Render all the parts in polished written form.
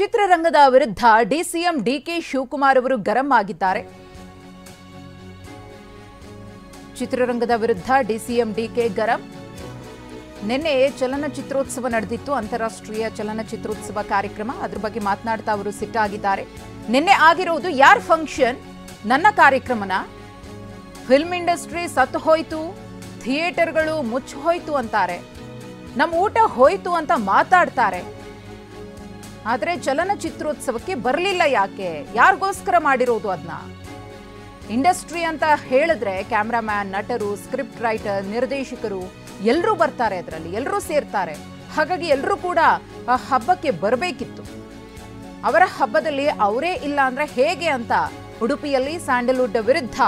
ಚಿತ್ರರಂಗದ ವಿರುದ್ಧ DCM DK Shivakumar ಅವರು ಗರಂ ಆಗಿದ್ದಾರೆ. ಚಿತ್ರರಂಗದ ವಿರುದ್ಧ ಡಿಸಿಎಂ ಡಿಕೆ ಗರಂ. ನಿನ್ನೆ ಚಲನಚಿತ್ರೋತ್ಸವ ನಡೆದಿತ್ತು, ಅಂತಾರಾಷ್ಟ್ರೀಯ ಚಲನಚಿತ್ರೋತ್ಸವ ಕಾರ್ಯಕ್ರಮ. ಅದ್ರ ಬಗ್ಗೆ ಮಾತನಾಡ್ತಾ ಅವರು ಸಿಟ್ಟಾಗಿದ್ದಾರೆ. ನಿನ್ನೆ ಆಗಿರೋದು ಯಾರ ಫಂಕ್ಷನ್? ನನ್ನ ಕಾರ್ಯಕ್ರಮನ. ಫಿಲ್ಮ್ ಇಂಡಸ್ಟ್ರಿ ಸತ್ತು ಹೋಯ್ತು, ಥಿಯೇಟರ್ಗಳು ಮುಚ್ಚಿ ಹೋಯ್ತು ಅಂತಾರೆ. ನಮ್ಮ ಊಟ ಹೋಯ್ತು ಅಂತ ಮಾತಾಡ್ತಾರೆ. ಆದರೆ ಚಲನಚಿತ್ರೋತ್ಸವಕ್ಕೆ ಬರಲಿಲ್ಲ ಯಾಕೆ? ಯಾರಿಗೋಸ್ಕರ ಮಾಡಿರೋದು ಅದನ್ನ? ಇಂಡಸ್ಟ್ರಿ ಅಂತ ಹೇಳಿದ್ರೆ ಕ್ಯಾಮ್ರಾಮ್ಯಾನ್, ನಟರು, ಸ್ಕ್ರಿಪ್ಟ್ ರೈಟರ್, ನಿರ್ದೇಶಕರು ಎಲ್ಲರೂ ಬರ್ತಾರೆ, ಅದರಲ್ಲಿ ಎಲ್ಲರೂ ಸೇರ್ತಾರೆ. ಹಾಗಾಗಿ ಎಲ್ಲರೂ ಕೂಡ ಆ ಹಬ್ಬಕ್ಕೆ ಬರಬೇಕಿತ್ತು. ಅವರ ಹಬ್ಬದಲ್ಲಿ ಅವರೇ ಇಲ್ಲ ಅಂದ್ರೆ ಹೇಗೆ ಅಂತ ಉಡುಪಿಯಲ್ಲಿ ಸ್ಯಾಂಡಲ್ವುಡ್ ವಿರುದ್ಧ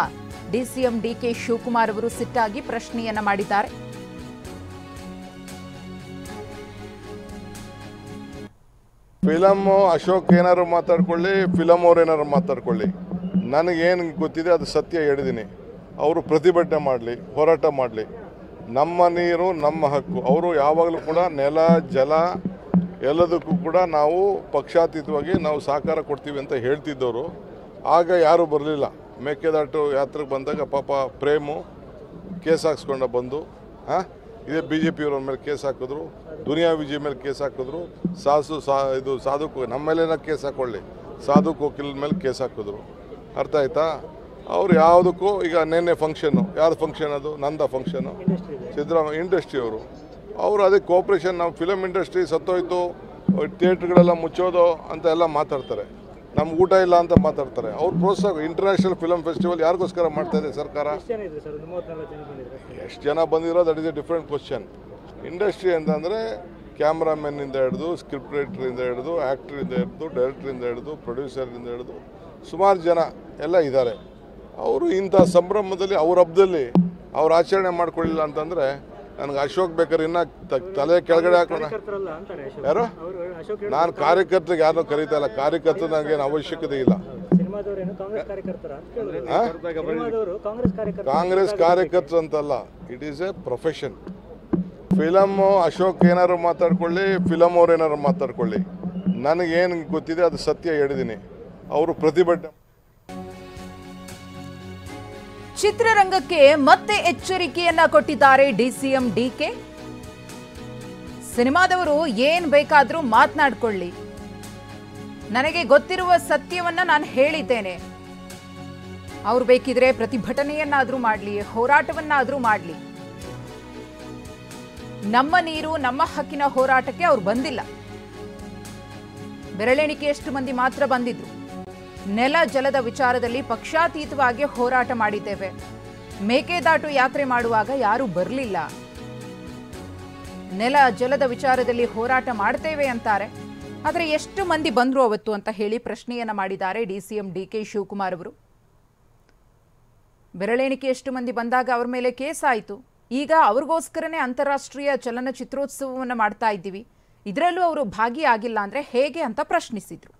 ಡಿಸಿಎಂ ಡಿಕೆ ಶಿವಕುಮಾರ್ ಅವರು ಸಿಟ್ಟಾಗಿ ಪ್ರಶ್ನೆಯನ್ನ ಮಾಡಿದ್ದಾರೆ. ಫಿಲಮ್ ಅಶೋಕ್ ಏನಾದ್ರು ಮಾತಾಡ್ಕೊಳ್ಳಿ, ಫಿಲಮ್ ಅವ್ರು ಏನಾದ್ರು ಮಾತಾಡ್ಕೊಳ್ಳಿ, ನನಗೇನು ಗೊತ್ತಿದೆ ಅದು ಸತ್ಯ ಹೇಳಿದ್ದೀನಿ. ಅವರು ಪ್ರತಿಭಟನೆ ಮಾಡಲಿ, ಹೋರಾಟ ಮಾಡಲಿ. ನಮ್ಮ ನೀರು ನಮ್ಮ ಹಕ್ಕು. ಅವರು ಯಾವಾಗಲೂ ಕೂಡ ನೆಲ, ಜಲ ಎಲ್ಲದಕ್ಕೂ ಕೂಡ ನಾವು ಪಕ್ಷಾತೀತವಾಗಿ ನಾವು ಸಹಕಾರ ಕೊಡ್ತೀವಿ ಅಂತ ಹೇಳ್ತಿದ್ದವರು. ಆಗ ಯಾರೂ ಬರಲಿಲ್ಲ. ಮೇಕೆದಾಟು ಯಾತ್ರೆಗೆ ಬಂದಾಗ ಪಾಪ ಪ್ರೇಮು ಕೇಸ್ ಹಾಕ್ಸ್ಕೊಂಡ ಬಂದು ಇದೇ BJP-ಯವ್ರ ಮೇಲೆ ಕೇಸ್ ಹಾಕಿದ್ರು, ದುನಿಯಾ ವಿಜಯ್ ಮೇಲೆ ಕೇಸ್ ಹಾಕಿದ್ರು, ಸಾಧು ನಮ್ಮ ಮೇಲೇನ ಕೇಸ್ ಹಾಕೊಳ್ಳಿ, ಸಾಧು ಕೋಕಿಲ್ ಮೇಲೆ ಕೇಸ್ ಹಾಕಿದ್ರು. ಅರ್ಥ ಆಯ್ತಾ? ಅವ್ರು ಯಾವುದಕ್ಕೂ ಈಗ ನೆನ್ನೆ ಫಂಕ್ಷನ್ನು, ಯಾರ್ದು ಫಂಕ್ಷನ್ ಅದು? ನಂದ ಫಂಕ್ಷನು, ಸಿದ್ದರಾಮಯ್ಯ ಇಂಡಸ್ಟ್ರಿಯವರು. ಅವರು ಅದಕ್ಕೆ ಕೋಆಪ್ರೇಷನ್, ನಾವು ಫಿಲಮ್ ಇಂಡಸ್ಟ್ರಿ ಸತ್ತೋಯ್ತು, ಥಿಯೇಟ್ರ್ಗಳೆಲ್ಲ ಮುಚ್ಚೋದು ಅಂತ ಎಲ್ಲ ಮಾತಾಡ್ತಾರೆ. ನಮ್ಗೆ ಊಟ ಇಲ್ಲ ಅಂತ ಮಾತಾಡ್ತಾರೆ. ಅವ್ರು ಪ್ರೋತ್ಸಾಹ. ಇಂಟರ್ನ್ಯಾಷನಲ್ ಫಿಲಮ್ ಫೆಸ್ಟಿವಲ್ ಯಾರಿಗೋಸ್ಕರ ಮಾಡ್ತಾ ಇದೆ ಸರ್ಕಾರ? ಎಷ್ಟು ಜನ ಬಂದಿರೋ that is A different question. Industry ಅಂತಂದರೆ ಕ್ಯಾಮ್ರಾಮನ್ನಿಂದ ಹಿಡಿದು, ಸ್ಕ್ರಿಪ್ಟ್ ರೈಟ್ರಿಂದ ಹಿಡಿದು, ಆ್ಯಕ್ಟ್ರಿಂದ ಹಿಡಿದು, ಡೈರೆಕ್ಟ್ರಿಂದ ಹಿಡಿದು, ಪ್ರೊಡ್ಯೂಸರಿಂದ ಹಿಡಿದು ಸುಮಾರು ಜನ ಎಲ್ಲ ಇದ್ದಾರೆ. ಅವರು ಇಂಥ ಸಂಭ್ರಮದಲ್ಲಿ ಅವ್ರ ಹಬ್ಬದಲ್ಲಿ ಅವ್ರು ಆಚರಣೆ ಮಾಡ್ಕೊಳ್ಳಿಲ್ಲ ಅಂತಂದರೆ ನನಗೆ ಅಶೋಕ್ ಬೇಕಾದ್ರೆ ಇನ್ನೂ ತಲೆ ಕೆಳಗಡೆ ಹಾಕೋಣ. ಯಾರು? ನಾನು ಕಾರ್ಯಕರ್ತರಿಗೆ ಯಾರನ್ನೂ ಕರೀತಾ ಇಲ್ಲ. ಕಾರ್ಯಕರ್ತರು ನನಗೇನು ಅವಶ್ಯಕತೆ ಇಲ್ಲ. ಕಾಂಗ್ರೆಸ್ ಕಾರ್ಯಕರ್ತರು ಅಂತಲ್ಲ, it is A profession. Film Ashok ಏನಾದ್ರು ಮಾತಾಡ್ಕೊಳ್ಳಿ, ಫಿಲಮ್ ಅವ್ರು ಏನಾದ್ರು ಮಾತಾಡ್ಕೊಳ್ಳಿ, ನನಗೇನು ಗೊತ್ತಿದೆ ಅದು ಸತ್ಯ ಹೇಳಿದ್ದೀನಿ. ಅವರು ಪ್ರತಿಭಟನೆ. ಚಿತ್ರರಂಗಕ್ಕೆ ಮತ್ತೆ ಎಚ್ಚರಿಕೆಯನ್ನ ಕೊಟ್ಟಿದ್ದಾರೆ ಡಿಸಿಎಂ ಡಿಕೆ. ಸಿನಿಮಾದವರು ಏನ್ ಬೇಕಾದ್ರೂ ಮಾತನಾಡ್ಕೊಳ್ಳಿ, ನನಗೆ ಗೊತ್ತಿರುವ ಸತ್ಯವನ್ನ ನಾನು ಹೇಳಿದ್ದೇನೆ. ಅವ್ರು ಬೇಕಿದ್ರೆ ಪ್ರತಿಭಟನೆಯನ್ನಾದ್ರೂ ಮಾಡಲಿ, ಹೋರಾಟವನ್ನಾದ್ರೂ ಮಾಡಲಿ. ನಮ್ಮ ನೀರು ನಮ್ಮ ಹಕ್ಕಿನ ಹೋರಾಟಕ್ಕೆ ಅವ್ರು ಬಂದಿಲ್ಲ. ಬೆರಳೆಣಿಕೆಯಷ್ಟು ಮಂದಿ ಮಾತ್ರ ಬಂದಿದ್ರು. ನೆಲ ಜಲದ ವಿಚಾರದಲ್ಲಿ ಪಕ್ಷಾತೀತವಾಗಿ ಹೋರಾಟ ಮಾಡಿದ್ದೇವೆ. ಮೇಕೆದಾಟು ಯಾತ್ರೆ ಮಾಡುವಾಗ ಯಾರೂ ಬರಲಿಲ್ಲ. ನೆಲ ಜಲದ ವಿಚಾರದಲ್ಲಿ ಹೋರಾಟ ಮಾಡ್ತೇವೆ ಅಂತಾರೆ. ಆದರೆ ಎಷ್ಟು ಮಂದಿ ಬಂದ್ರು ಅವತ್ತು ಅಂತ ಹೇಳಿ ಪ್ರಶ್ನೆಯನ್ನ ಮಾಡಿದ್ದಾರೆ ಡಿಸಿಎಂ ಡಿಕೆ ಶಿವಕುಮಾರ್ ಅವರು. ಬೆರಳೆಣಿಕೆಯಷ್ಟು ಮಂದಿ ಬಂದಾಗ ಅವ್ರ ಮೇಲೆ ಕೇಸ್ ಆಯಿತು. ಈಗ ಅವ್ರಿಗೋಸ್ಕರನೇ ಅಂತಾರಾಷ್ಟ್ರೀಯ ಚಲನಚಿತ್ರೋತ್ಸವವನ್ನು ಮಾಡ್ತಾ ಇದ್ದೀವಿ, ಇದರಲ್ಲೂ ಅವರು ಭಾಗಿಯಾಗಿಲ್ಲ ಅಂದ್ರೆ ಹೇಗೆ ಅಂತ ಪ್ರಶ್ನಿಸಿದ್ರು.